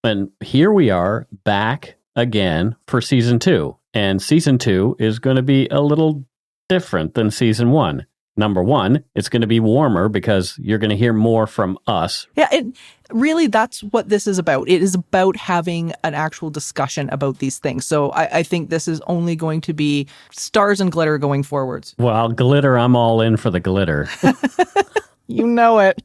And here we are back again for season 2. And season 2 is going to be a little different than season 1. Number 1, it's going to be warmer because you're going to hear more from us. Yeah, really, that's what this is about. It is about having an actual discussion about these things. So I think this is only going to be stars and glitter going forwards. Well, glitter, I'm all in for the glitter. You know it.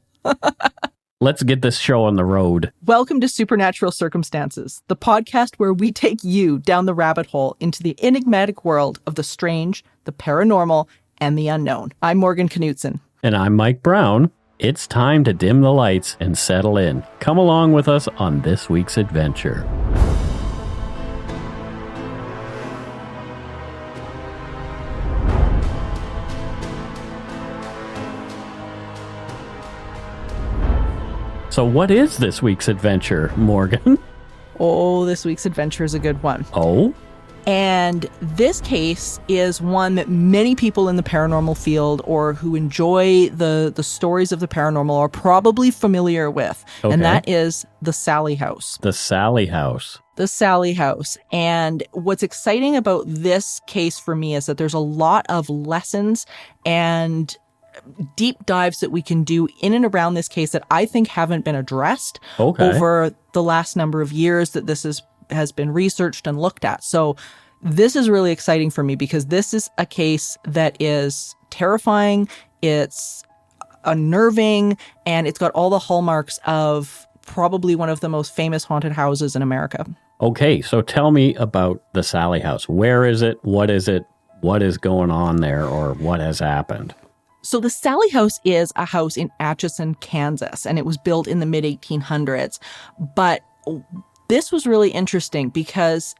Let's get this show on the road. Welcome to Supernatural Circumstances, the podcast where we take you down the rabbit hole into the enigmatic world of the strange, the paranormal, and the unknown. I'm Morgan Knudsen. And I'm Mike Browne. It's time to dim the lights and settle in. Come along with us on this week's adventure. So what is this week's adventure, Morgan? Oh, this week's adventure is a good one. Oh? And this case is one that many people in the paranormal field or who enjoy the stories of the paranormal are probably familiar with. Okay. And that is the Sallie House. The Sallie House. The Sallie House. And what's exciting about this case for me is that there's a lot of lessons and deep dives that we can do in and around this case that I think haven't been addressed over the last number of years that this has been researched and looked at. So this is really exciting for me because this is a case that is terrifying, it's unnerving, and it's got all the hallmarks of probably one of the most famous haunted houses in America. Okay, so tell me about the Sallie House. Where is it? What is it? What is going on there, or what has happened? So the Sallie House is a house in Atchison, Kansas, and it was built in the mid-1800s. But this was really interesting because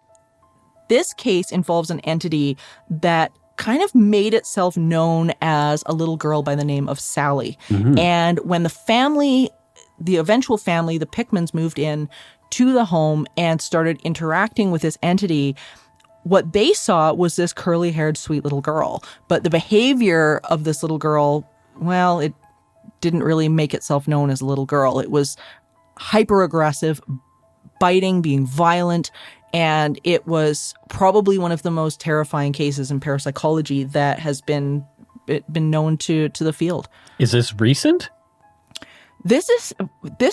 this case involves an entity that kind of made itself known as a little girl by the name of Sallie. Mm-hmm. And when the eventual family, the Pickmans, moved in to the home and started interacting with this entity, what they saw was this curly-haired, sweet little girl. But the behavior of this little girl, well, it didn't really make itself known as a little girl. It was hyper-aggressive, biting, being violent, and it was probably one of the most terrifying cases in parapsychology that has been known to the field. Is this recent? This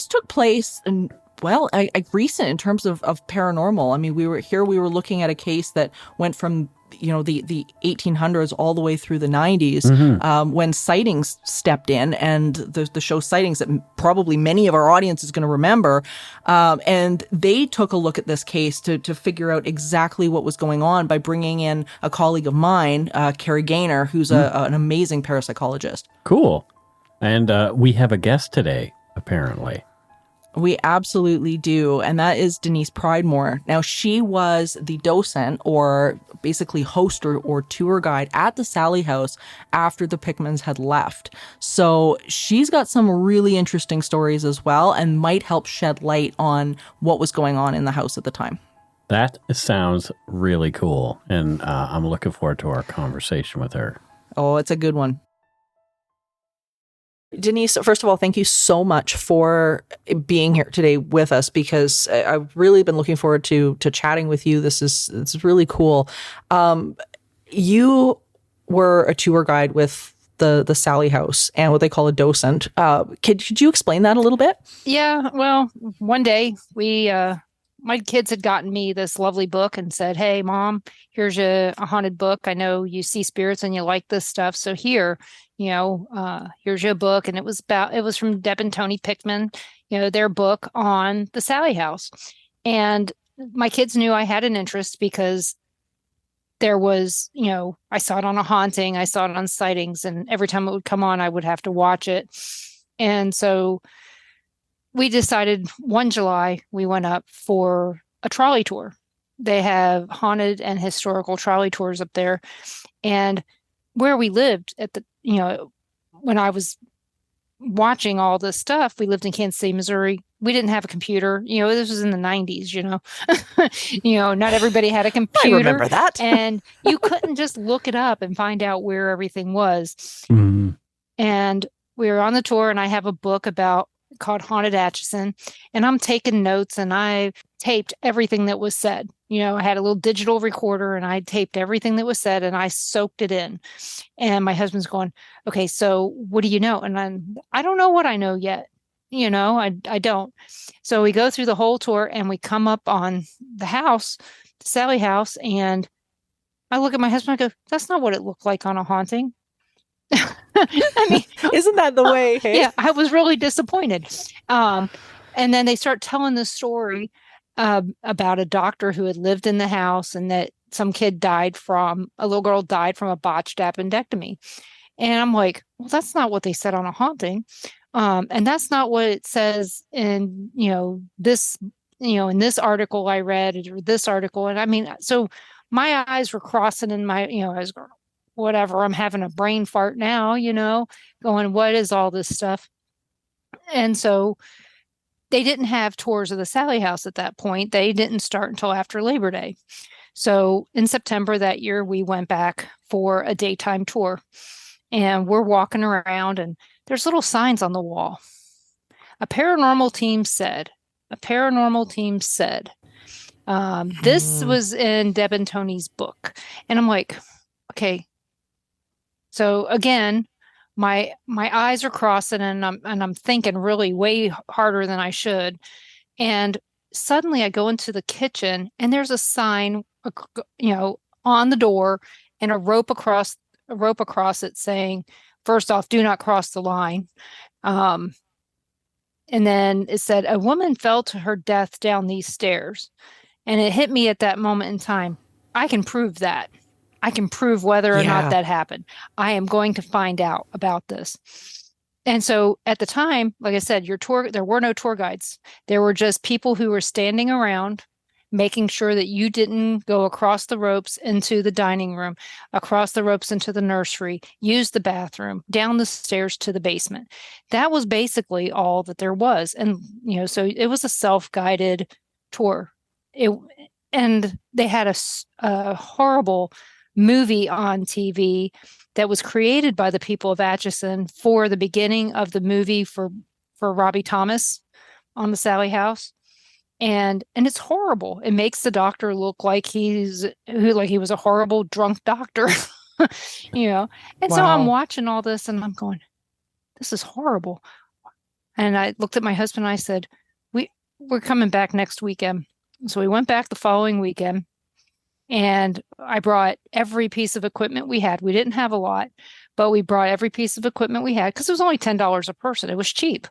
took place in, well, recent in terms of paranormal. I mean, we were looking at a case that went from, the 1800s all the way through the 90s, mm-hmm. When sightings stepped in, and the show Sightings that probably many of our audience is going to remember. And they took a look at this case to figure out exactly what was going on by bringing in a colleague of mine, Carrie Gaynor, who's an amazing parapsychologist. Cool. And we have a guest today, apparently. We absolutely do, and that is Denise Pridemore. Now, she was the docent, or basically host or tour guide at the Sallie House after the Pickmans had left. So she's got some really interesting stories as well, and might help shed light on what was going on in the house at the time. That sounds really cool, and I'm looking forward to our conversation with her. Oh, it's a good one. Denise, first of all, thank you so much for being here today with us, because I've really been looking forward to chatting with you. It's really cool. You were a tour guide with the Sallie House and what they call a docent. Could you explain that a little bit? Yeah, well, one day my kids had gotten me this lovely book and said, "Hey, Mom, here's a haunted book. I know you see spirits and you like this stuff. So here, here's your book." And it was from Deb and Tony Pickman, their book on the Sallie House. And my kids knew I had an interest because there was, I saw it on a haunting, I saw it on Sightings, and every time it would come on, I would have to watch it. And so we decided one July we went up for a trolley tour. They have haunted and historical trolley tours up there. And where we lived when I was watching all this stuff, we lived in Kansas City, Missouri. We didn't have a computer. This was in the 90s, not everybody had a computer. I remember that. And you couldn't just look it up and find out where everything was. Mm-hmm. And we were on the tour, and I have a book about called Haunted Atchison, and I'm taking notes, and I taped everything that was said. I had a little digital recorder, and I taped everything that was said, and I soaked it in. And my husband's going, okay, so what do you know? And I don't know what I know yet. I don't. So we go through the whole tour, and we come up on the house, the Sallie House, and I look at my husband, I go, that's not what it looked like on a haunting. I mean, isn't that the way? Hey? Yeah, I was really disappointed. And then they start telling the story about a doctor who had lived in the house, and that some a little girl died from a botched appendectomy. And I'm like, well, that's not what they said on a haunting. And that's not what it says in, this, in this article I read, or this article. And I mean, so my eyes were crossing in my, I was going, whatever, I'm having a brain fart now, going, what is all this stuff? And so they didn't have tours of the Sallie House at that point. They didn't start until after Labor Day. So in September that year, we went back for a daytime tour, and we're walking around, and there's little signs on the wall. A paranormal team said. This was in Deb and Tony's book. And I'm like, okay. So again, my eyes are crossing, and I'm thinking really way harder than I should. And suddenly I go into the kitchen, and there's a sign, on the door, and a rope across it saying, first off, do not cross the line. And then it said, a woman fell to her death down these stairs. And it hit me at that moment in time. I can prove that. I can prove whether or not that happened. I am going to find out about this. And so at the time, like I said, there were no tour guides. There were just people who were standing around, making sure that you didn't go across the ropes into the dining room, across the ropes into the nursery, use the bathroom, down the stairs to the basement. That was basically all that there was. And, so it was a self-guided tour. And they had a horrible movie on TV that was created by the people of Atchison for the beginning of the movie for Robbie Thomas on the Sallie House. And it's horrible. It makes the doctor look like he was a horrible drunk doctor, And so I'm watching all this, and I'm going, this is horrible. And I looked at my husband, and I said, we're coming back next weekend. So we went back the following weekend, and I brought every piece of equipment we had. We didn't have a lot, but we brought every piece of equipment we had, because it was only $10 a person. It was cheap,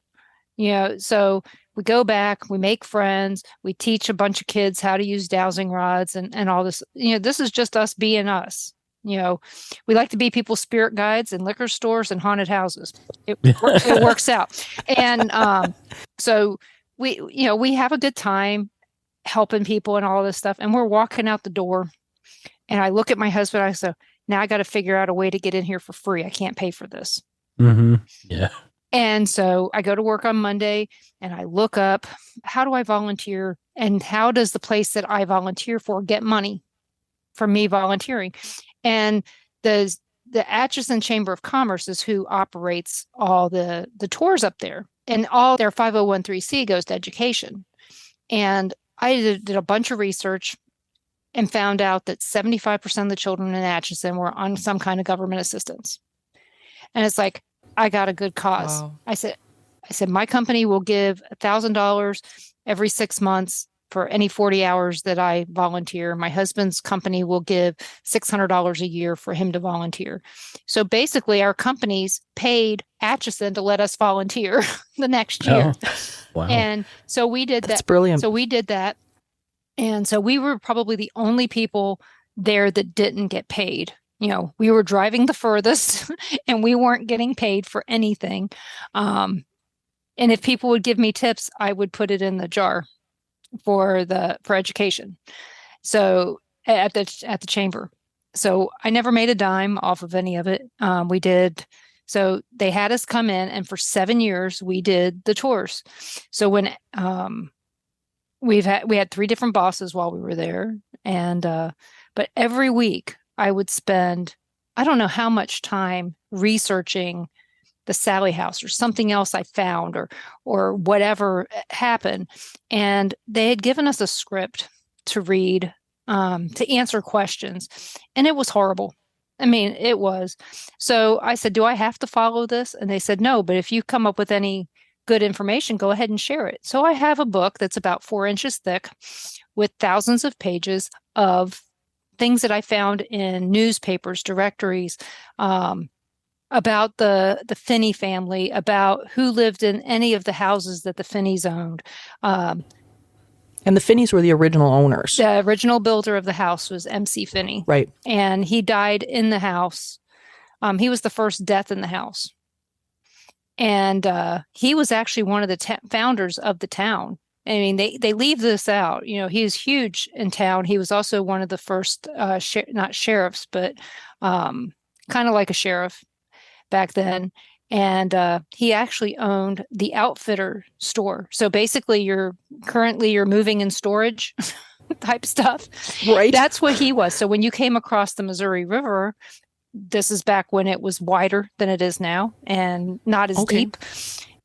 so we go back, we make friends, we teach a bunch of kids how to use dowsing rods and all this. This is just us being us. We like to be people's spirit guides in liquor stores and haunted houses. It works out. And so we have a good time helping people and all this stuff. And we're walking out the door, and I look at my husband. I say, now I got to figure out a way to get in here for free. I can't pay for this. Mm-hmm. Yeah. And so I go to work on Monday, and I look up, how do I volunteer, and how does the place that I volunteer for get money from me volunteering? And the Atchison Chamber of Commerce is who operates all the tours up there, and all their 501(c) goes to education. And I did a bunch of research and found out that 75% of the children in Atchison were on some kind of government assistance. And it's like, I got a good cause. Wow. I said, my company will give $1,000 every 6 months for any 40 hours that I volunteer. My husband's company will give $600 a year for him to volunteer. So basically, our companies paid Atchison to let us volunteer the next year. Oh, wow. And so we did that. That's brilliant. So we did that. And so we were probably the only people there that didn't get paid. We were driving the furthest, and we weren't getting paid for anything. And if people would give me tips, I would put it in the jar for education. So at the chamber. So I never made a dime off of any of it. We did. So they had us come in, and for 7 years we did the tours. So when we had 3 different bosses while we were there, and but every week I would spend, I don't know how much time researching the Sallie House or something else I found or whatever happened. And they had given us a script to read, to answer questions. And it was horrible. I mean, it was. So I said, do I have to follow this? And they said, no, but if you come up with any good information, go ahead and share it. So I have a book that's about 4 inches thick with thousands of pages of things that I found in newspapers, directories, about the Finney family, about who lived in any of the houses that the Finneys owned. And the Finneys were the original owners. The original builder of the house was M.C. Finney. Right. And he died in the house. He was the first death in the house. And he was actually one of the founders of the town. I mean, they leave this out. You know, he was huge in town. He was also one of the first, not sheriffs, but kind of like a sheriff back then. And he actually owned the outfitter store. So basically, you're moving in storage type stuff. Right. That's what he was. So when you came across the Missouri River, this is back when it was wider than it is now and not as deep.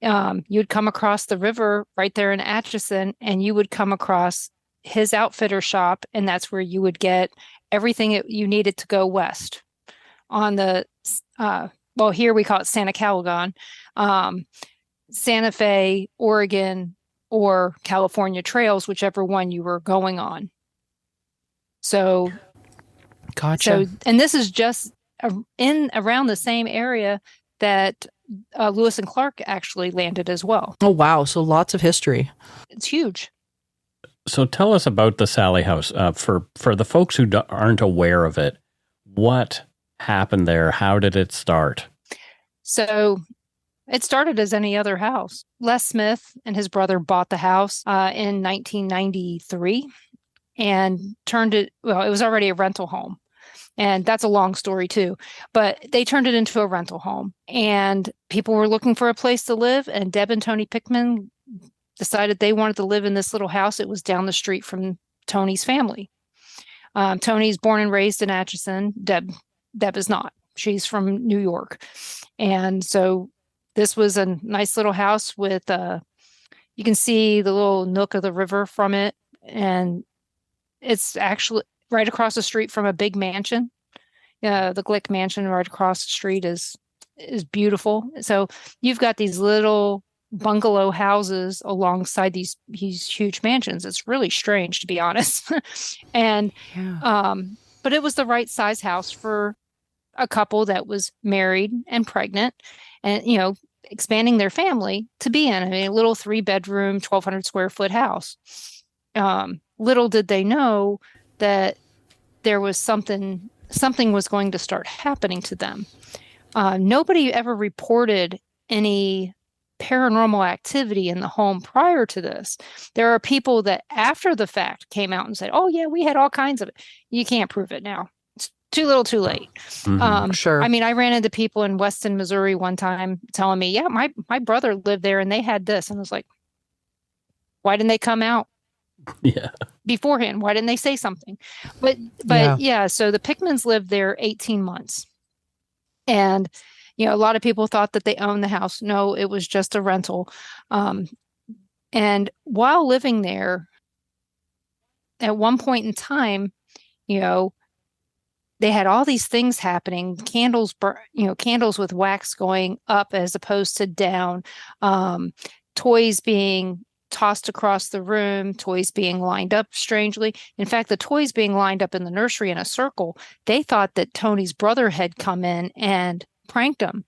You'd come across the river right there in Atchison, and you would come across his outfitter shop, and that's where you would get everything you needed to go west on the well, here we call it Santa Calagon, Santa Fe, Oregon, or California trails, whichever one you were going on. So, gotcha. So, and this is just in around the same area that Lewis and Clark actually landed as well. Oh, wow. So lots of history. It's huge. So tell us about the Sallie House. For the folks who aren't aware of it, what happened there? How did it start? So it started as any other house. Les Smith and his brother bought the house in 1993 and turned it, well, it was already a rental home. And that's a long story too, but they turned it into a rental home and people were looking for a place to live. And Deb and Tony Pickman decided they wanted to live in this little house. It was down the street from Tony's family. Tony's born and raised in Atchison. Deb is not. She's from New York. And so this was a nice little house with, you can see the little nook of the river from it. And it's actually right across the street from a big mansion. The Glick mansion right across the street is beautiful. So you've got these little bungalow houses alongside these huge mansions. It's really strange, to be honest. And but it was the right size house for a couple that was married and pregnant and, you know, expanding their family to be in. I mean, a little 3-bedroom, 1,200 square foot house. Little did they know that there was something was going to start happening to them. Nobody ever reported any paranormal activity in the home prior to this. There are people that after the fact came out and said, oh yeah, we had all kinds of it. You can't prove it now. It's too little too late. Mm-hmm. Sure. I mean, I ran into people in Weston, Missouri one time telling me, yeah, my brother lived there and they had this. And I was like, why didn't they come out? Yeah. Beforehand, why didn't they say something? But yeah, so the Pickmans lived there 18 months. And, you know, a lot of people thought that they owned the house. No, it was just a rental. And while living there, at one point in time, you know, they had all these things happening, candles with wax going up as opposed to down, toys being tossed across the room, toys being lined up strangely. In fact, the toys being lined up in the nursery in a circle, they thought that Tony's brother had come in and pranked them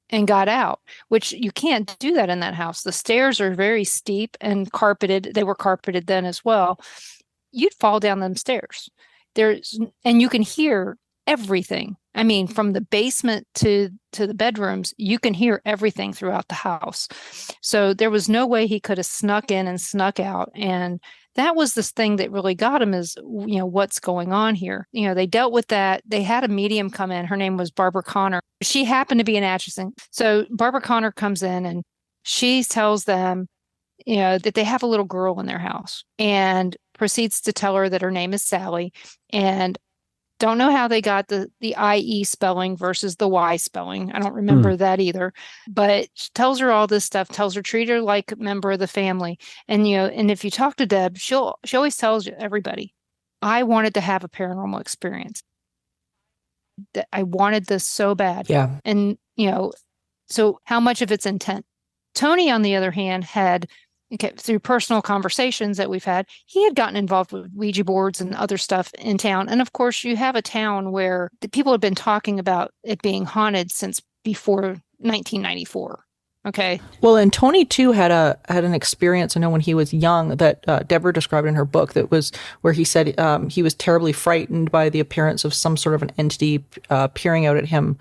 and got out, which you can't do that in that house. The stairs are very steep and carpeted. They were carpeted then as well. You'd fall down them stairs. And you can hear everything. I mean, from the basement to the bedrooms, you can hear everything throughout the house. So there was no way he could have snuck in and snuck out. And that was this thing that really got him is, you know, what's going on here? You know, they dealt with that. They had a medium come in. Her name was Barbara Connor. She happened to be in Atchison. So Barbara Connor comes in and she tells them, you know, that they have a little girl in their house and proceeds to tell her that her name is Sally. And Don't know how they got the IE spelling versus the Y spelling. I don't remember that either. But she tells her all this stuff, tells her treat her like a member of the family. And and if you talk to Deb, she always tells everybody, I wanted to have a paranormal experience. That I wanted this so bad. Yeah. And so how much of it's intent? Tony, on the other hand, had through personal conversations that we've had, he had gotten involved with Ouija boards and other stuff in town. And of course, you have a town where the people have been talking about it being haunted since before 1994. Okay. Well, and Tony too had an experience. I know when he was young that Deborah described in her book, that was where he said he was terribly frightened by the appearance of some sort of an entity peering out at him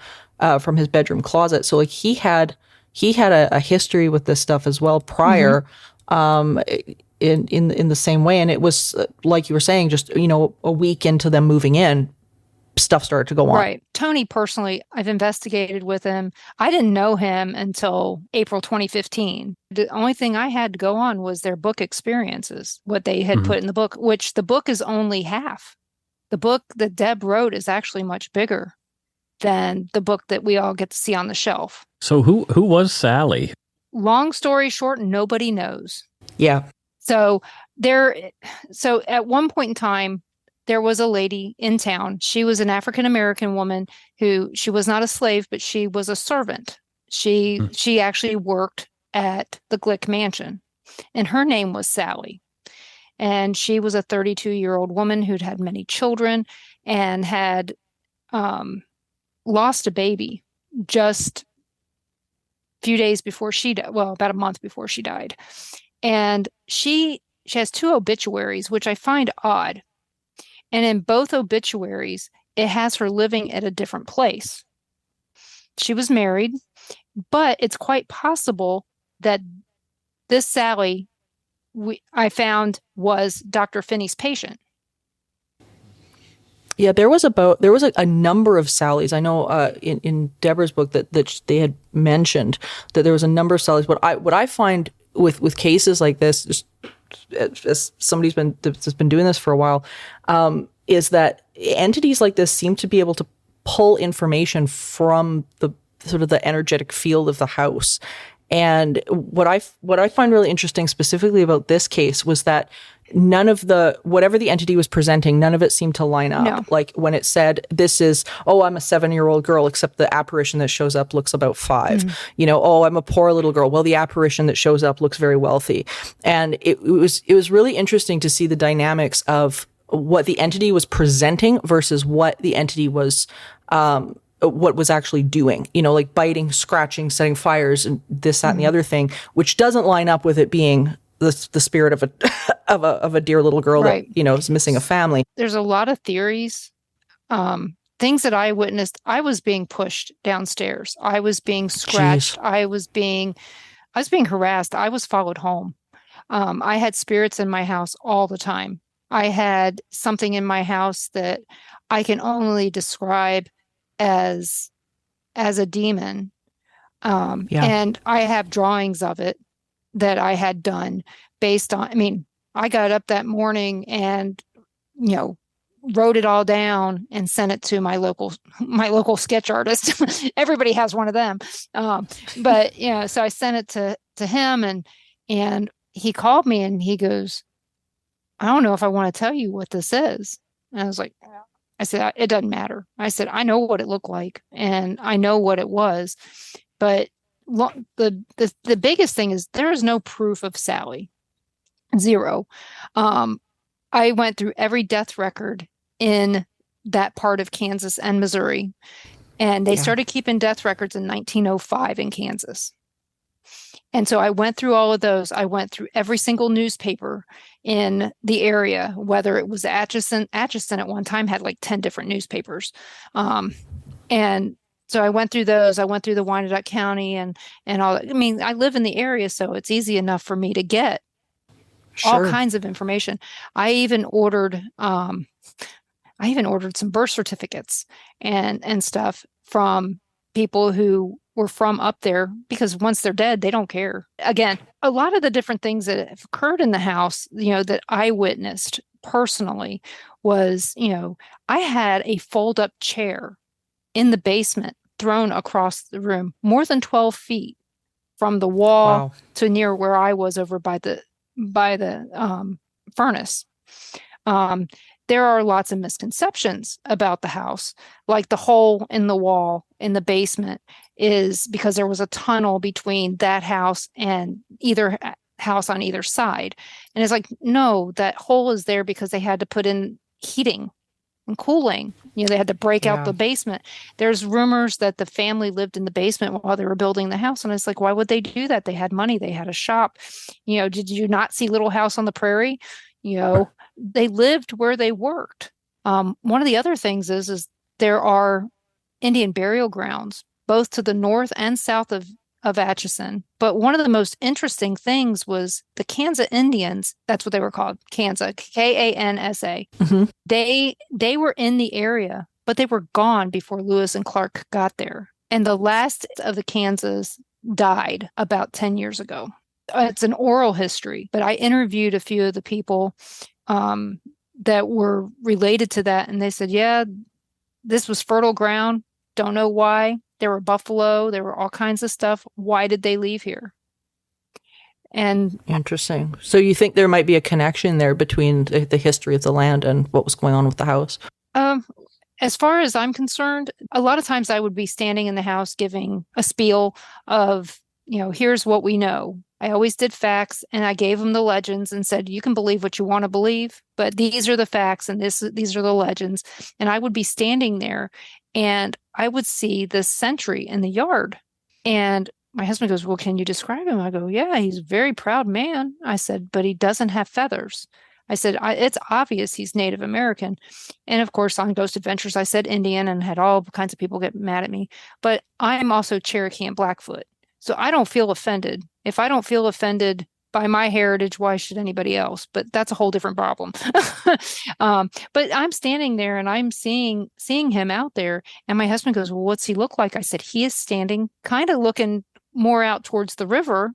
from his bedroom closet. So like he had a history with this stuff as well prior. In the same way. And it was like you were saying, just, a week into them moving in, stuff started to go on. Right. Tony, personally, I've investigated with him. I didn't know him until April 2015. The only thing I had to go on was their book experiences, what they had put in the book, which the book is only half. The book that Deb wrote is actually much bigger than the book that we all get to see on the shelf. So who was Sallie? Long story short, nobody knows. Yeah. So at one point in time, there was a lady in town. She was an African-American woman she was not a slave, but she was a servant. She actually worked at the Glick Mansion, and her name was Sallie. And she was a 32-year-old woman who'd had many children and had lost a baby just few days before she died. Well, about a month before she died. And she has 2 obituaries, which I find odd. And in both obituaries, it has her living at a different place. She was married, but it's quite possible that this Sallie I found was Dr. Finney's patient. Yeah, there was a number of Sallies. I know in Deborah's book that they had mentioned that there was a number of Sallies. What I find with cases like this, just as somebody's that's been doing this for a while, is that entities like this seem to be able to pull information from the sort of the energetic field of the house. And what I find really interesting specifically about this case was that none of whatever the entity was presenting, none of it seemed to line up. No. Like when it said, this is, I'm a 7-year-old girl, except the apparition that shows up looks about 5. I'm a poor little girl. Well, the apparition that shows up looks very wealthy. And it was really interesting to see the dynamics of what the entity was presenting versus what the entity was, what was actually doing, like biting, scratching, setting fires, and this, that, and the other thing, which doesn't line up with it being the spirit of a dear little girl right. that is missing a family. There's a lot of theories, things that I witnessed. I was being pushed downstairs. I was being scratched. Jeez. I was being harassed. I was followed home. I had spirits in my house all the time. I had something in my house that I can only describe as a demon. And I have drawings of it that I had done based on, I got up that morning and, wrote it all down and sent it to my local sketch artist. Everybody has one of them. But so I sent it to him and he called me and he goes, I don't know if I want to tell you what this is. And I said, it doesn't matter. I said, I know what it looked like and I know what it was, but the biggest thing is there is no proof of Sallie. 0. I went through every death record in that part of Kansas and Missouri, and they started keeping death records in 1905 in Kansas. And so I went through all of those. I went through every single newspaper in the area, whether it was Atchison. Atchison at one time had like 10 different newspapers. And so I went through those. I went through the Wyandotte County and all that. I live in the area, so it's easy enough for me to get all kinds of information. I even ordered some birth certificates and stuff from people who were from up there, because once they're dead, they don't care. Again, a lot of the different things that have occurred in the house, that I witnessed personally was, I had a fold-up chair in the basement thrown across the room, more than 12 feet from the wall to near where I was over by the furnace. There are lots of misconceptions about the house, like the hole in the wall in the basement is because there was a tunnel between that house and either house on either side. And it's like, no, that hole is there because they had to put in heating and cooling. They had to break out the basement. There's rumors that the family lived in the basement while they were building the house. And it's like, why would they do that? They had money. They had a shop. Did you not see Little House on the Prairie? They lived where they worked. One of the other things is there are Indian burial grounds, both to the north and south of Atchison. But one of the most interesting things was the Kansa Indians. That's what they were called, Kansa, Kansa. Mm-hmm. They were in the area, but they were gone before Lewis and Clark got there. And the last of the Kansas died about 10 years ago. It's an oral history, but I interviewed a few of the people that were related to that. And they said, yeah, this was fertile ground. Don't know why. There were buffalo. There were all kinds of stuff. Why did they leave here? And interesting. So you think there might be a connection there between the history of the land and what was going on with the house? As far as I'm concerned, a lot of times I would be standing in the house giving a spiel of, here's what we know. I always did facts, and I gave them the legends and said, you can believe what you want to believe, but these are the facts and these are the legends. And I would be standing there and I would see this sentry in the yard. And my husband goes, well, can you describe him? I go, yeah, he's a very proud man. I said, but he doesn't have feathers. I said, it's obvious he's Native American. And of course, on Ghost Adventures, I said Indian and had all kinds of people get mad at me. But I'm also Cherokee and Blackfoot. So I don't feel offended. If I don't feel offended by my heritage, why should anybody else? But that's a whole different problem. But I'm standing there and I'm seeing him out there. And my husband goes, well, what's he look like? I said, he is standing kind of looking more out towards the river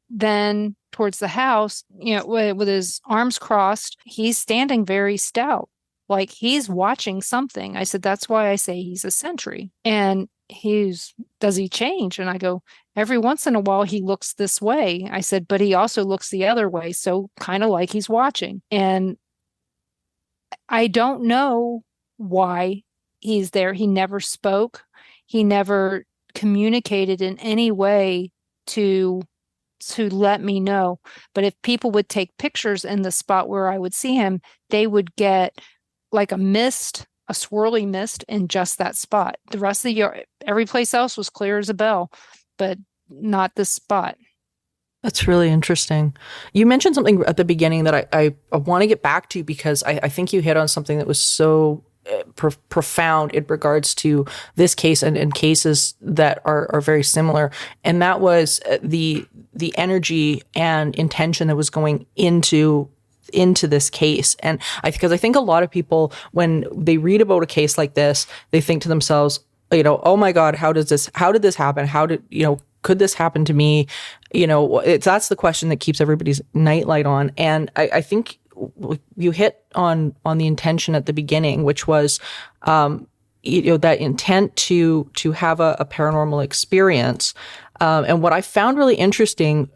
than towards the house, with his arms crossed. He's standing very stout, like he's watching something. I said, that's why I say he's a sentry. And does he change? And I go, every once in a while he looks this way. I said, but he also looks the other way. So kind of like he's watching. And I don't know why he's there. He never spoke. He never communicated in any way to let me know. But if people would take pictures in the spot where I would see him, they would get like a swirly mist in just that spot. The rest of the yard, every place else was clear as a bell, but not this spot. That's really interesting. You mentioned something at the beginning that I want to get back to, because I think you hit on something that was so profound in regards to this case and cases that are very similar. And that was the energy and intention that was going into this case. And because I think a lot of people, when they read about a case like this, they think to themselves, oh my God, how did this happen? Could this happen to me? That's the question that keeps everybody's nightlight on. And I think you hit on the intention at the beginning, which was, that intent to have a paranormal experience. And what I found really interesting,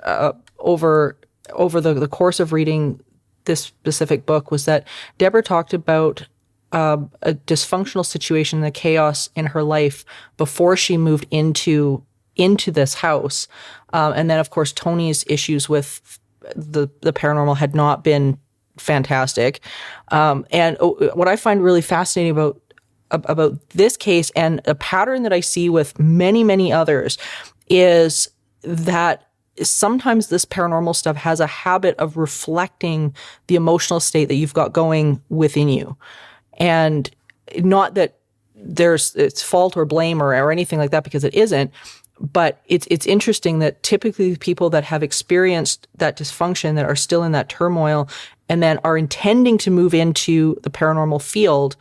over the course of reading this specific book, was that Deborah talked about a dysfunctional situation, the chaos in her life before she moved into this house. And then, of course, Tony's issues with the paranormal had not been fantastic. And what I find really fascinating about this case, and a pattern that I see with many, many others, is that sometimes this paranormal stuff has a habit of reflecting the emotional state that you've got going within you. And not that it's fault or blame or anything like that, because it isn't. But it's interesting that typically people that have experienced that dysfunction, that are still in that turmoil, and then are intending to move into the paranormal field,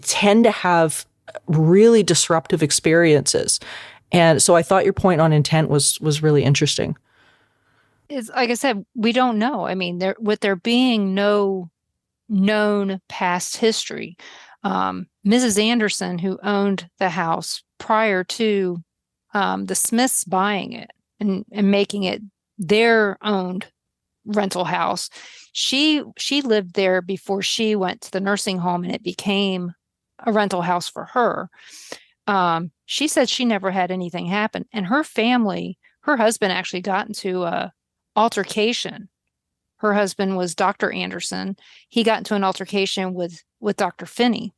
tend to have really disruptive experiences. And so I thought your point on intent was really interesting. It's like I said, we don't know. I mean, with there being no known past history. Mrs. Anderson, who owned the house prior to the Smiths buying it and making it their owned rental house, she lived there before she went to the nursing home, and it became a rental house for her. She said she never had anything happen, and her family, her husband actually got into a altercation. Her husband was Dr. Anderson. He got into an altercation with Dr. Finney.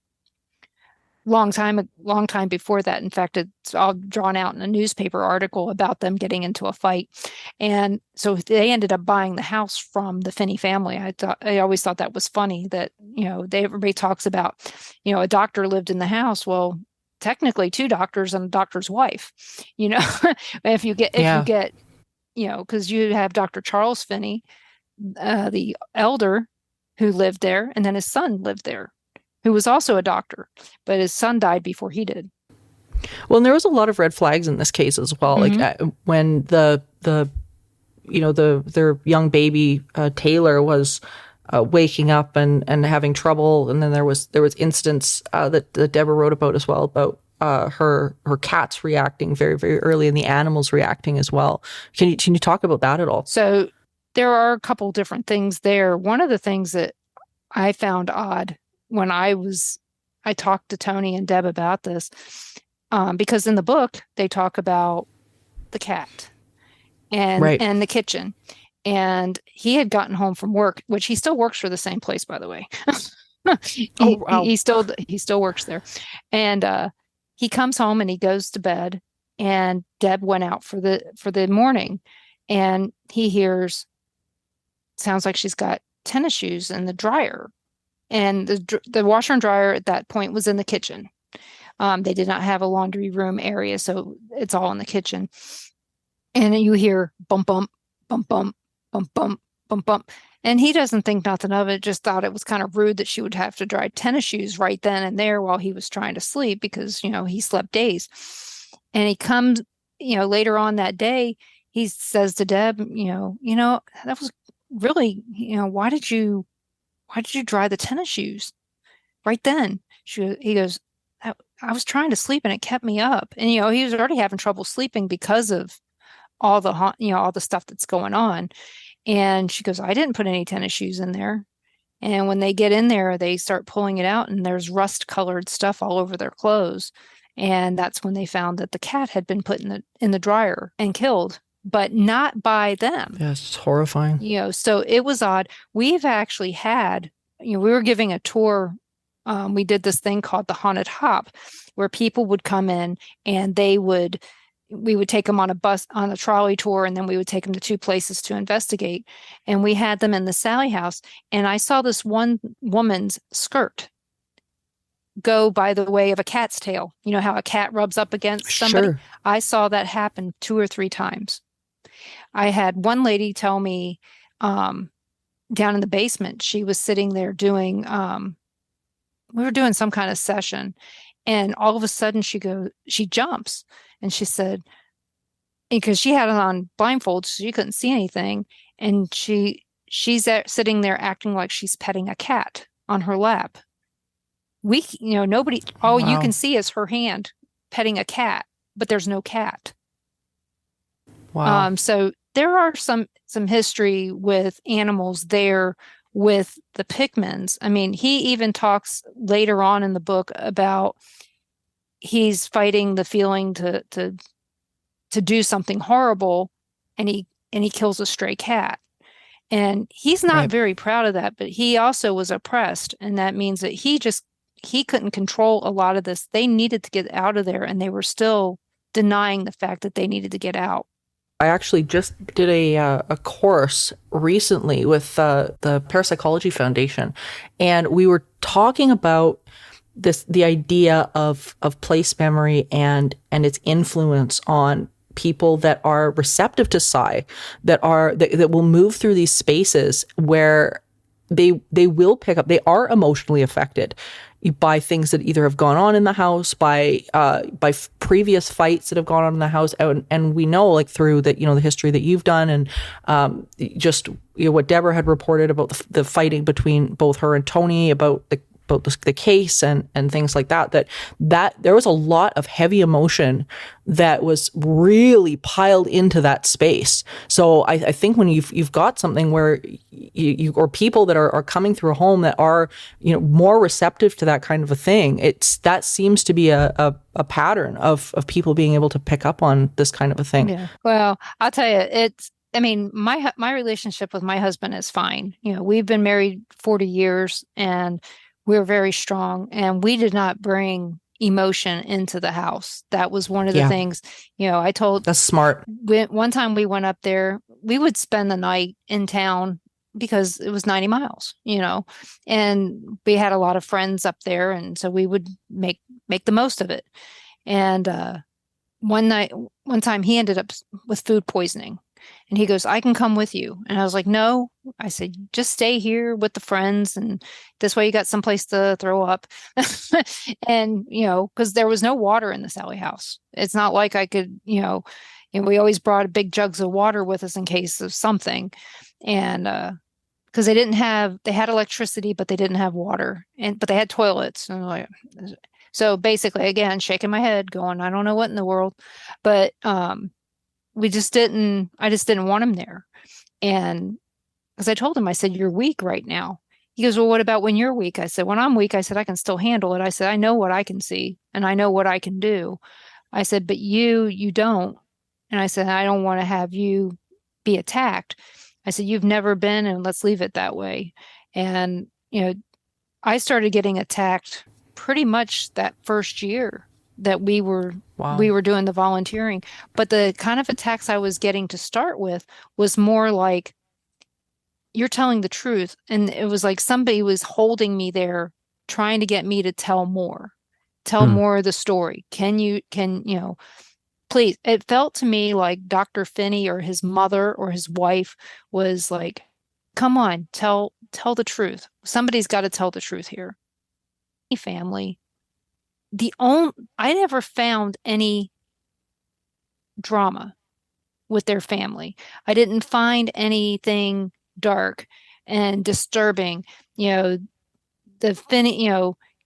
Long time before that. In fact, it's all drawn out in a newspaper article about them getting into a fight. And so they ended up buying the house from the Finney family. I always thought that was funny that, everybody talks about, a doctor lived in the house. Well, technically 2 doctors and a doctor's wife, if you get, because you have Dr. Charles Finney, the elder, who lived there, and then his son lived there, who was also a doctor, but his son died before he did. Well, and there was a lot of red flags in this case as well. Mm-hmm. Like when their young baby Taylor was waking up and having trouble, and then there was incidents that Deborah wrote about as well about her cats reacting very, very early and the animals reacting as well. Can you talk about that at all? So there are a couple different things there. One of the things that I found odd when I talked to Tony and Deb about this, because in the book they talk about the cat and the kitchen, and he had gotten home from work, which he still works for the same place, by the way. He still works there, and he comes home and he goes to bed, and Deb went out for the morning, and he hears, sounds like she's got tennis shoes in the dryer. And the washer and dryer at that point was in the kitchen. They did not have a laundry room area, so it's all in the kitchen. And you hear bump, bump, bump, bump, bump, bump, bump, bump. And he doesn't think nothing of it, just thought it was kind of rude that she would have to dry tennis shoes right then and there while he was trying to sleep, because, he slept days. And he comes, later on that day, he says to Deb, that was really, why did you dry the tennis shoes right then? He goes, I was trying to sleep and it kept me up. And, he was already having trouble sleeping because of all the stuff that's going on. And she goes, I didn't put any tennis shoes in there. And when they get in there, they start pulling it out, and there's rust colored stuff all over their clothes. And that's when they found that the cat had been put in the dryer and killed, but not by them. Yeah, it's horrifying. So it was odd. We've actually had, we were giving a tour. We did this thing called the Haunted Hop, where people would come in and we would take them on a trolley tour, and then we would take them to 2 places to investigate. And we had them in the Sallie House, and I saw this one woman's skirt go by the way of a cat's tail. You know how a cat rubs up against somebody? Sure. I saw that happen 2 or 3 times. I had one lady tell me down in the basement, she was sitting there doing, we were doing some kind of session, and all of a sudden she jumps, and she said, because she had it on blindfold, so she couldn't see anything, and she's sitting there acting like she's petting a cat on her lap. Nobody, all you can see is her hand petting a cat, but there's no cat. Wow. So there are some history with animals there with the Pickmans. I mean, he even talks later on in the book about he's fighting the feeling to do something horrible, and he kills a stray cat. And he's not very proud of that, but he also was oppressed, and that means that he couldn't control a lot of this. They needed to get out of there, and they were still denying the fact that they needed to get out. I actually just did a course recently with the Parapsychology Foundation, and we were talking about the idea of place memory and its influence on people that are receptive to psi, that will move through these spaces where they will pick up. They are emotionally affected by things that either have gone on in the house, by previous fights that have gone on in the house, and we know, like, through the the history that you've done, and just what Deborah had reported about the fighting between both her and Tony about the case and things like that there was a lot of heavy emotion that was really piled into that space. So I think when you've got something where you or people that are coming through a home that are more receptive to that kind of a thing, that seems to be a pattern of people being able to pick up on this kind of a thing. Yeah. Well, I'll tell you, my relationship with my husband is fine. We've been married 40 years and we're very strong, and we did not bring emotion into the house. That was one of the things, I told. That's smart. One time we went up there, we would spend the night in town because it was 90 miles, and we had a lot of friends up there. And so we would make the most of it. And one time he ended up with food poisoning. And he goes, I can come with you. And I was like, no. I said, just stay here with the friends. And this way you got someplace to throw up. And, because there was no water in the Sallie house. It's not like I could, and we always brought big jugs of water with us in case of something. And because they had electricity, but they didn't have water. But they had toilets. And like, so basically, again, shaking my head, going, I don't know what in the world. But I just didn't want him there. And because I told him, I said, you're weak right now. He goes, well, what about when you're weak? I said, when I'm weak, I said, I can still handle it. I said, I know what I can see and I know what I can do. I said, but you don't. And I said, I don't want to have you be attacked. I said, you've never been, and let's leave it that way. And, I started getting attacked pretty much that first year that we were doing the volunteering. But the kind of attacks I was getting to start with was more like, you're telling the truth. And it was like somebody was holding me there, trying to get me to tell more of the story. Please. It felt to me like Dr. Finney or his mother or his wife was like, come on, tell the truth. Somebody's got to tell the truth here. Family. I never found any drama with their family. I didn't find anything dark and disturbing. The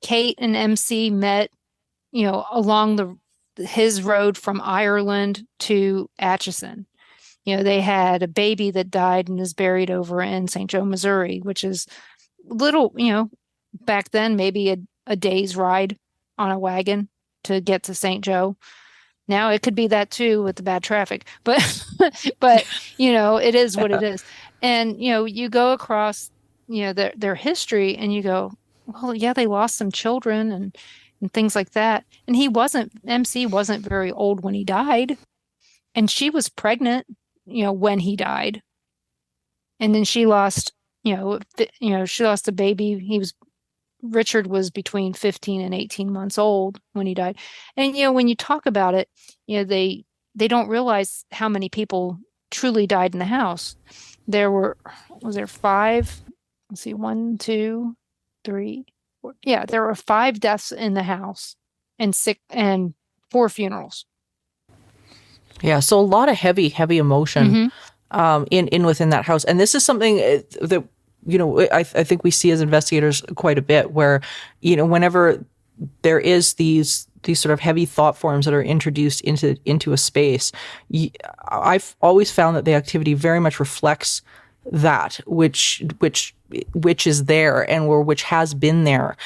Kate and MC met, along his road from Ireland to Atchison. They had a baby that died and is buried over in St. Joe, Missouri, which is little, back then, maybe a day's ride on a wagon to get to St. Joe. Now it could be that too with the bad traffic, but it is what it is. And, you go across, their history and you go, well, yeah, they lost some children and things like that. And MC wasn't very old when he died, and she was pregnant, when he died. And then she lost, she lost a baby. Richard was between 15 and 18 months old when he died. And, when you talk about it, they don't realize how many people truly died in the house. Was there 5? Let's see, 1, 2, 3, 4. Yeah, there were 5 deaths in the house and 4 funerals. Yeah, so a lot of heavy emotion in within that house. And this is something that I think we see as investigators quite a bit, where, whenever there is these sort of heavy thought forms that are introduced into a space, I've always found that the activity very much reflects that which is there and which has been there,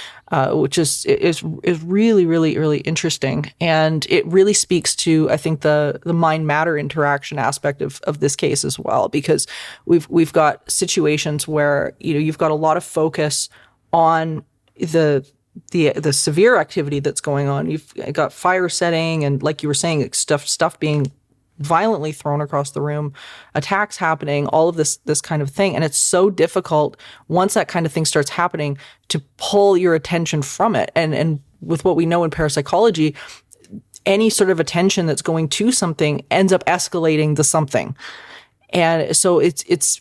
which is really, really, really interesting. And it really speaks to, I think, the mind matter interaction aspect of this case as well, because we've got situations where, you've got a lot of focus on the severe activity that's going on. You've got fire setting and, like you were saying, stuff being violently thrown across the room, attacks happening, all of this kind of thing. And it's so difficult once that kind of thing starts happening to pull your attention from it. And with what we know in parapsychology, any sort of attention that's going to something ends up escalating the something. And so it's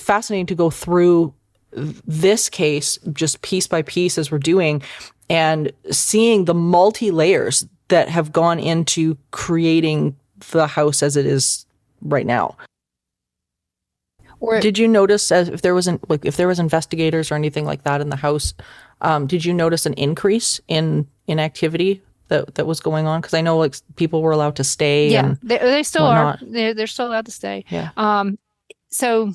fascinating to go through this case just piece by piece as we're doing, and seeing the multi-layers that have gone into creating the house as it is right now. Did you notice if there was investigators or anything like that in the house? Did you notice an increase in activity that was going on? Because I know like people were allowed to stay. Yeah, and they still whatnot. are. They're still allowed to stay. Yeah. So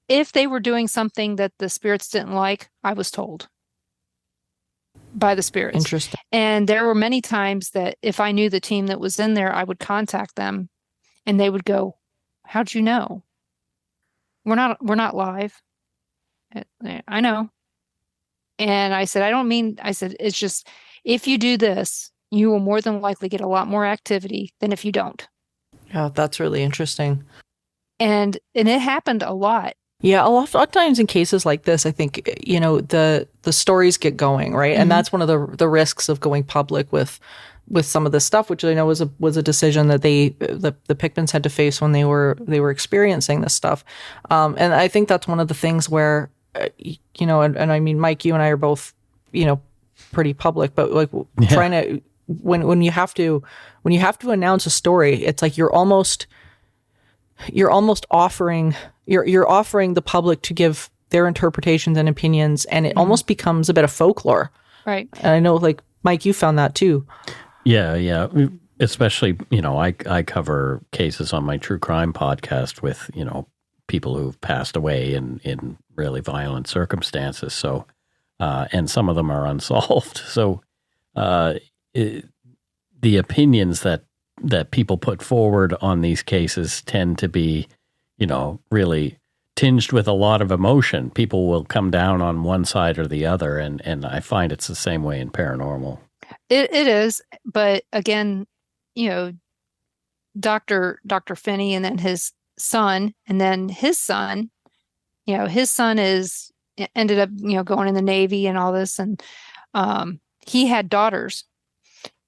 if they were doing something that the spirits didn't like, I was told by the spirits. Interesting. And there were many times that if I knew the team that was in there, I would contact them, and they would go, "How'd you know? We're not live." I know. And I said, it's just, if you do this, you will more than likely get a lot more activity than if you don't. Yeah, that's really interesting. And it happened a lot. Yeah, a lot of times in cases like this, I think, the stories get going, right? Mm-hmm. And that's one of the risks of going public with some of this stuff, which I know was a decision that the Pickmans had to face when they were experiencing this stuff. And I think that's one of the things where, and I mean, Mike, you and I are both, pretty public, but like trying to, when you have to announce a story, it's like you're offering the public to give their interpretations and opinions, and it almost becomes a bit of folklore. Right. And I know, like, Mike, you found that too. Yeah. Especially, I cover cases on my true crime podcast with, people who've passed away in really violent circumstances. So, and some of them are unsolved. So, the opinions that people put forward on these cases tend to be, really tinged with a lot of emotion. People will come down on one side or the other, and I find it's the same way in paranormal. It is, but again, Dr. Finney and then his son, his son ended up, going in the Navy and all this, and he had daughters.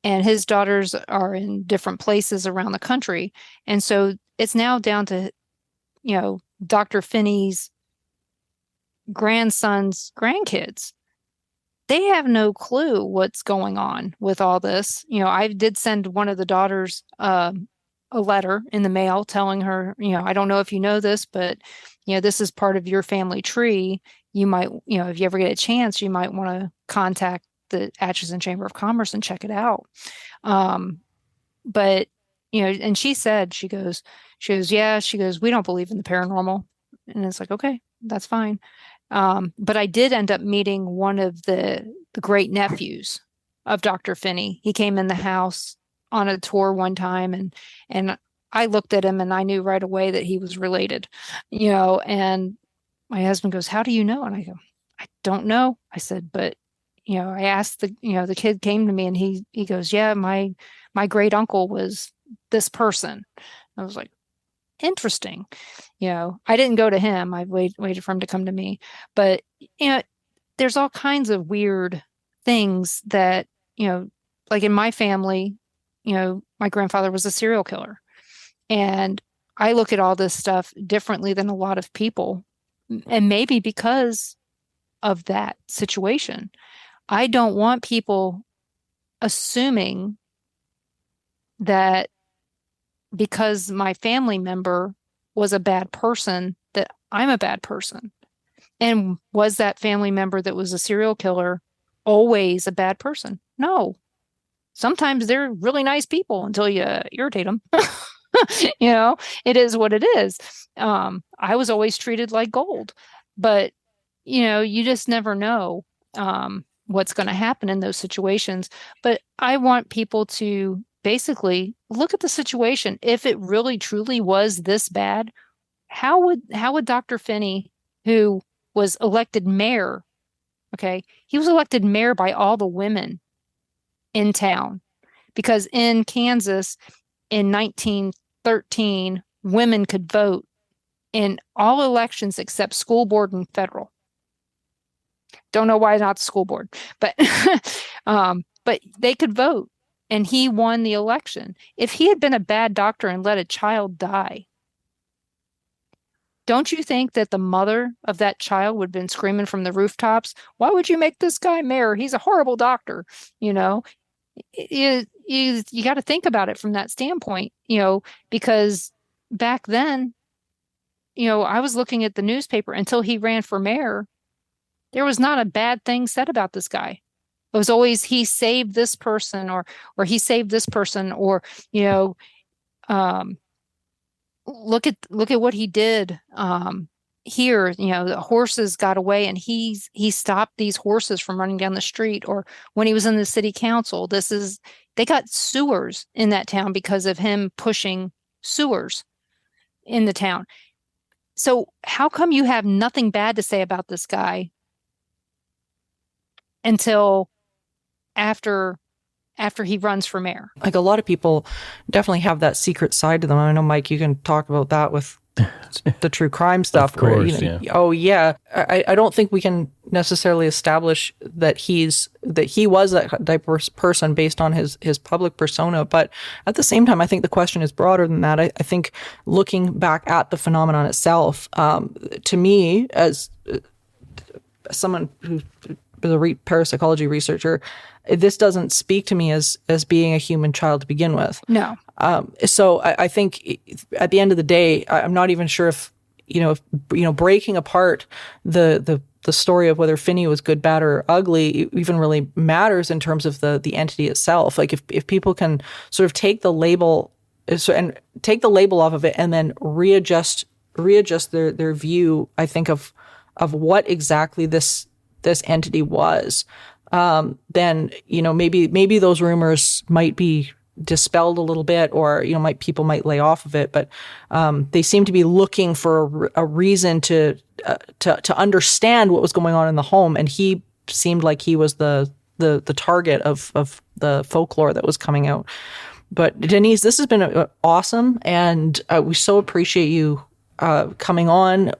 And his daughters are in different places around the country. And so it's now down to, Dr. Finney's grandson's grandkids. They have no clue what's going on with all this. I did send one of the daughters a letter in the mail telling her, I don't know if you know this, but, this is part of your family tree. You might, if you ever get a chance, you might want to contact the Atchison Chamber of Commerce and check it out. But, and she goes, we don't believe in the paranormal. And it's like, okay, that's fine. But I did end up meeting one of the great nephews of Dr. Finney. He came in the house on a tour one time, and I looked at him and I knew right away that he was related, and my husband goes, "How do you know?" And I go, "I don't know." I said, but I asked the kid came to me and he goes, "Yeah, my great uncle was this person." I was like, interesting. I didn't go to him. I waited for him to come to me. But, there's all kinds of weird things that, like in my family, my grandfather was a serial killer. And I look at all this stuff differently than a lot of people. And maybe because of that situation. I don't want people assuming that because my family member was a bad person, that I'm a bad person. And was that family member that was a serial killer always a bad person? No. Sometimes they're really nice people until you irritate them. It is what it is. I was always treated like gold. But, you just never know what's going to happen in those situations. But I want people to basically look at the situation. If it really truly was this bad, how would Dr. Finney, who was elected mayor, he was elected mayor by all the women in town, because in Kansas in 1913, women could vote in all elections except school board and federal. Don't know why not the school board, but but they could vote, and he won the election. If he had been a bad doctor and let a child die, don't you think that the mother of that child would have been screaming from the rooftops, why would you make this guy mayor? He's a horrible doctor. You know, you got to think about it from that standpoint, because back then, I was looking at the newspaper until he ran for mayor. There was not a bad thing said about this guy. It was always he saved this person or he saved this person or, look at what he did here. The horses got away and he stopped these horses from running down the street. Or when he was in the city council, they got sewers in that town because of him pushing sewers in the town. So how come you have nothing bad to say about this guy until after he runs for mayor? Like, a lot of people definitely have that secret side to them. I know, Mike, you can talk about that with the true crime stuff. Of course, where, oh yeah, I don't think we can necessarily establish that he was that diverse person based on his public persona. But at the same time, I think the question is broader than that. I think looking back at the phenomenon itself, to me, as someone who's a parapsychology researcher, this doesn't speak to me as being a human child to begin with. No. So I think at the end of the day, I'm not even sure if breaking apart the story of whether Finney was good, bad, or ugly even really matters in terms of the entity itself. Like, if people can sort of take the label off of it and then readjust their view, I think of what exactly this entity was, then maybe those rumors might be dispelled a little bit, or people might lay off of it. But they seem to be looking for a reason to understand what was going on in the home, and he seemed like he was the target of the folklore that was coming out. But Denise, this has been awesome, and we so appreciate you coming on.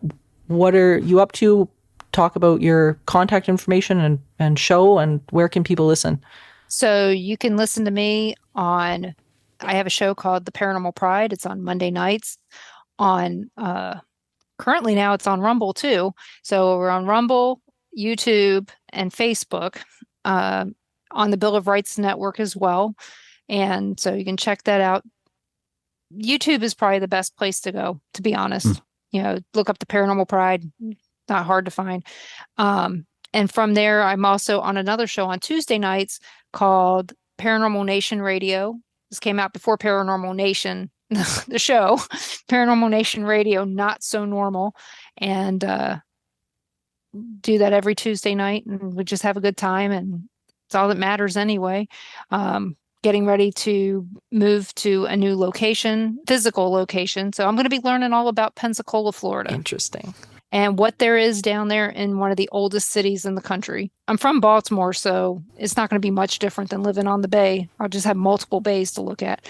What are you up to? Talk about your contact information and show, and where can people listen? So you can listen to me I have a show called The Paranormal Pride. It's on Monday nights currently now it's on Rumble too. So we're on Rumble, YouTube, and Facebook, on the Bill of Rights Network as well. And so you can check that out. YouTube is probably the best place to go, to be honest. Look up The Paranormal Pride. Not hard to find. And from there, I'm also on another show on Tuesday nights called Paranormal Nation Radio. This came out before Paranormal Nation, the show. Paranormal Nation Radio, Not So Normal. And do that every Tuesday night. And we just have a good time. And it's all that matters anyway. Getting ready to move to a new location, physical location. So I'm going to be learning all about Pensacola, Florida. Interesting. And what there is down there in one of the oldest cities in the country. I'm from Baltimore, so it's not going to be much different than living on the bay. I'll just have multiple bays to look at.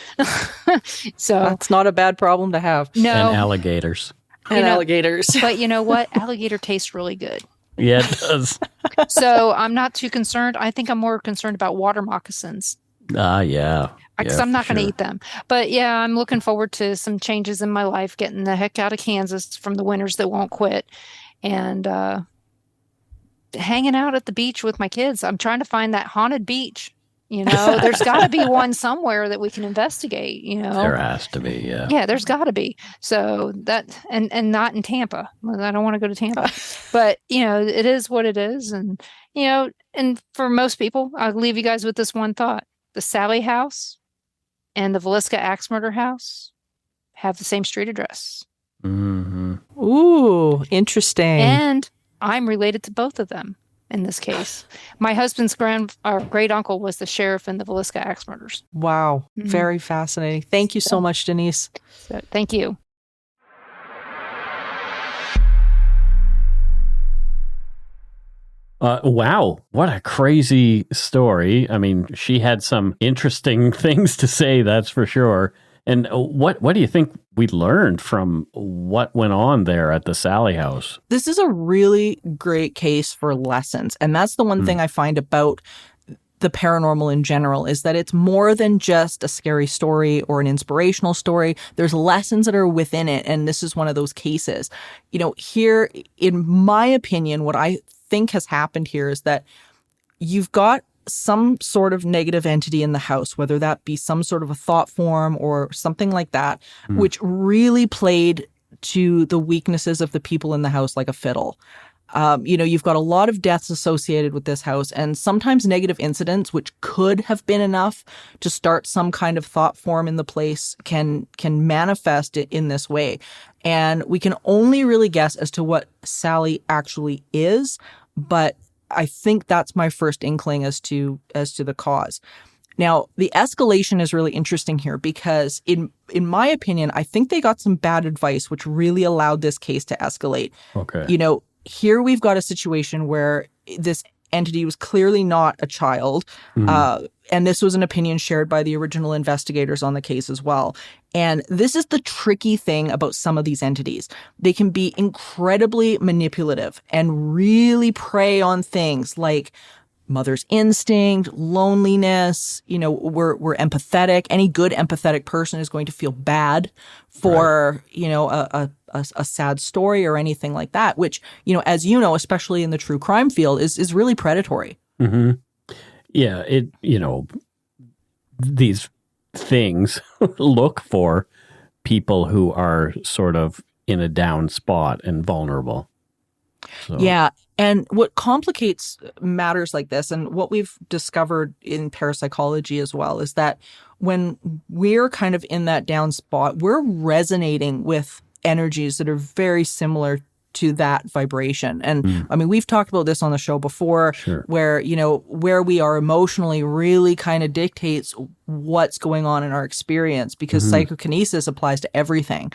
So that's not a bad problem to have. No. And alligators. Alligators. But you know what? Alligator tastes really good. Yeah, it does. So I'm not too concerned. I think I'm more concerned about water moccasins. Yeah. Because I'm not going to eat them. But yeah, I'm looking forward to some changes in my life, getting the heck out of Kansas from the winters that won't quit, and hanging out at the beach with my kids. I'm trying to find that haunted beach. There's got to be one somewhere that we can investigate. There has to be. Yeah. Yeah, there's got to be. So that and not in Tampa. I don't want to go to Tampa, but it is what it is, and and for most people, I'll leave you guys with this one thought: the Sallie House and the Villisca Axe Murder House have the same street address. Mm-hmm. Ooh, interesting. And I'm related to both of them in this case. My husband's great uncle was the sheriff in the Villisca Axe Murders. Wow. Mm-hmm. Very fascinating. Thank you so much, Denise. Thank you. Wow, what a crazy story. I mean, she had some interesting things to say, that's for sure. And what do you think we learned from what went on there at the Sallie House? This is a really great case for lessons. And that's the one thing I find about the paranormal in general is that it's more than just a scary story or an inspirational story. There's lessons that are within it. And this is one of those cases. Here, in my opinion, what I think has happened here is that you've got some sort of negative entity in the house, whether that be some sort of a thought form or something like that, which really played to the weaknesses of the people in the house like a fiddle. You've got a lot of deaths associated with this house, and sometimes negative incidents, which could have been enough to start some kind of thought form in the place, can manifest it in this way. And we can only really guess as to what Sallie actually is, but I think that's my first inkling as to the cause. Now, the escalation is really interesting here because in my opinion, I think they got some bad advice, which really allowed this case to escalate. Okay. Here we've got a situation where this entity was clearly not a child. And this was an opinion shared by the original investigators on the case as well. And this is the tricky thing about some of these entities. They can be incredibly manipulative and really prey on things like mother's instinct, loneliness. We're empathetic. Any good empathetic person is going to feel bad for, a sad story or anything like that, which, as especially in the true crime field is really predatory. Mm-hmm. Yeah. These things look for people who are sort of in a down spot and vulnerable. So. Yeah. And what complicates matters like this, and what we've discovered in parapsychology as well, is that when we're kind of in that down spot, we're resonating with energies that are very similar to that vibration. And I mean, we've talked about this on the show before, where, where we are emotionally really kind of dictates what's going on in our experience, because psychokinesis applies to everything.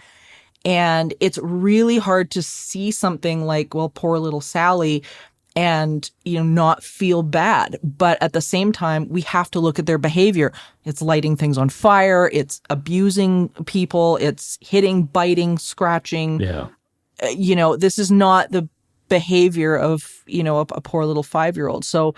And it's really hard to see something like, well, poor little Sallie, and, not feel bad. But at the same time, we have to look at their behavior. It's lighting things on fire. It's abusing people. It's hitting, biting, scratching. Yeah. This is not the behavior of, a poor little 5-year-old. So,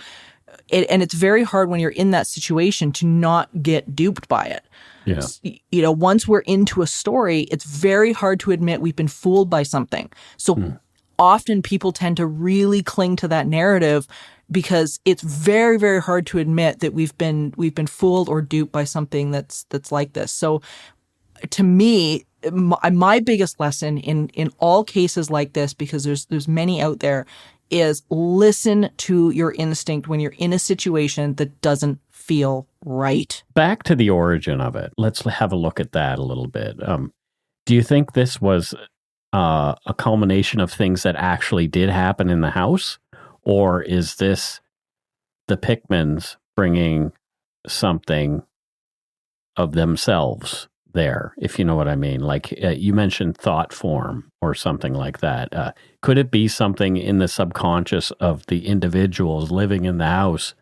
it's very hard when you're in that situation to not get duped by it. Yeah. Once we're into a story, it's very hard to admit we've been fooled by something. So often people tend to really cling to that narrative because it's very, very hard to admit that we've been fooled or duped by something that's like this. So to me, my biggest lesson in all cases like this, because there's many out there, is listen to your instinct when you're in a situation that doesn't feel right. Back to the origin of it. Let's have a look at that a little bit. Do you think this was a culmination of things that actually did happen in the house? Or is this the Pickmans bringing something of themselves there, if you know what I mean? Like you mentioned thought form or something like that. Could it be something in the subconscious of the individuals living in the house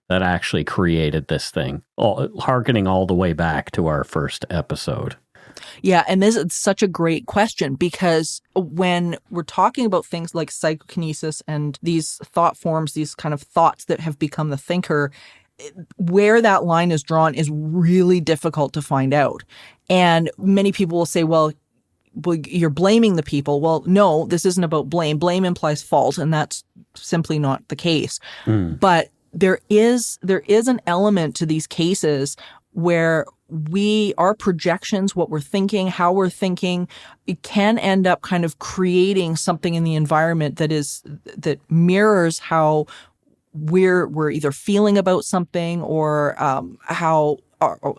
that actually created this thing, harkening all the way back to our first episode? Yeah, and this is such a great question, because when we're talking about things like psychokinesis and these thought forms, these kind of thoughts that have become the thinker, where that line is drawn is really difficult to find out. And many people will say, well, you're blaming the people. Well, no, this isn't about blame. Blame implies fault, and that's simply not the case. But there is an element to these cases where our projections, what we're thinking, how we're thinking, it can end up kind of creating something in the environment that mirrors how we're either feeling about something or how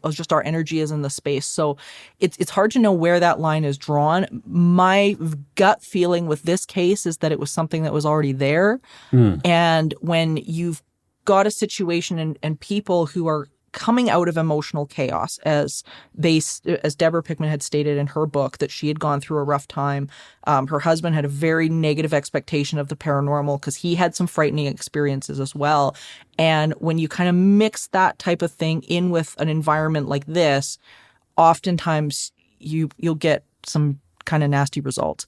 just our energy is in the space. So it's hard to know where that line is drawn. My gut feeling with this case is that it was something that was already there. And when you've got a situation and people who are coming out of emotional chaos, as Deborah Pickman had stated in her book, that she had gone through a rough time. Her husband had a very negative expectation of the paranormal because he had some frightening experiences as well. And when you kind of mix that type of thing in with an environment like this, oftentimes you'll get some kind of nasty results.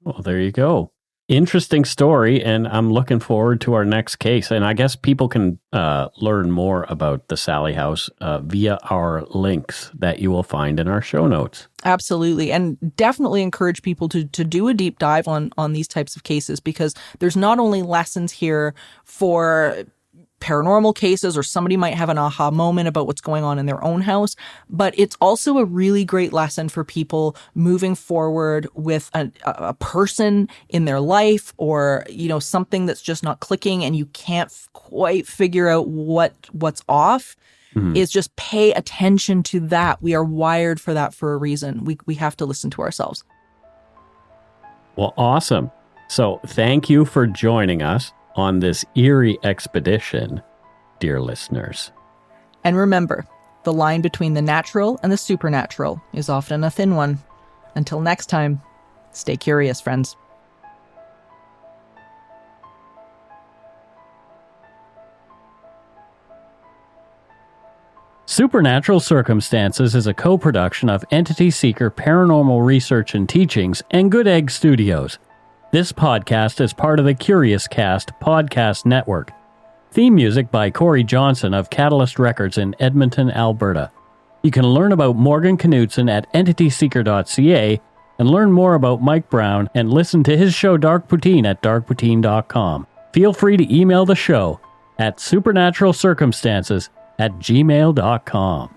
Well, there you go. interesting story, and I'm looking forward to our next case. And I guess people can learn more about the Sallie House via our links that you will find in our show notes. Absolutely. And definitely encourage people to do a deep dive on these types of cases, because there's not only lessons here for paranormal cases, or somebody might have an aha moment about what's going on in their own house, but it's also a really great lesson for people moving forward with a person in their life, or, you know, something that's just not clicking and you can't quite figure out what's off. Is just pay attention to that. We are wired for that for a reason. We have to listen to ourselves. Well, awesome. So thank you for joining us on this eerie expedition, dear listeners. And remember, the line between the natural and the supernatural is often a thin one. Until next time, stay curious, friends. Supernatural Circumstances is a co-production of Entity Seeker Paranormal Research and Teachings and Good Egg Studios. This podcast is part of the Curious Cast podcast network. Theme music by Corey Johnson of Catalyst Records in Edmonton, Alberta. You can learn about Morgan Knudsen at entityseeker.ca and learn more about Mike Browne and listen to his show Dark Poutine at darkpoutine.com. Feel free to email the show at supernaturalcircumstances@gmail.com.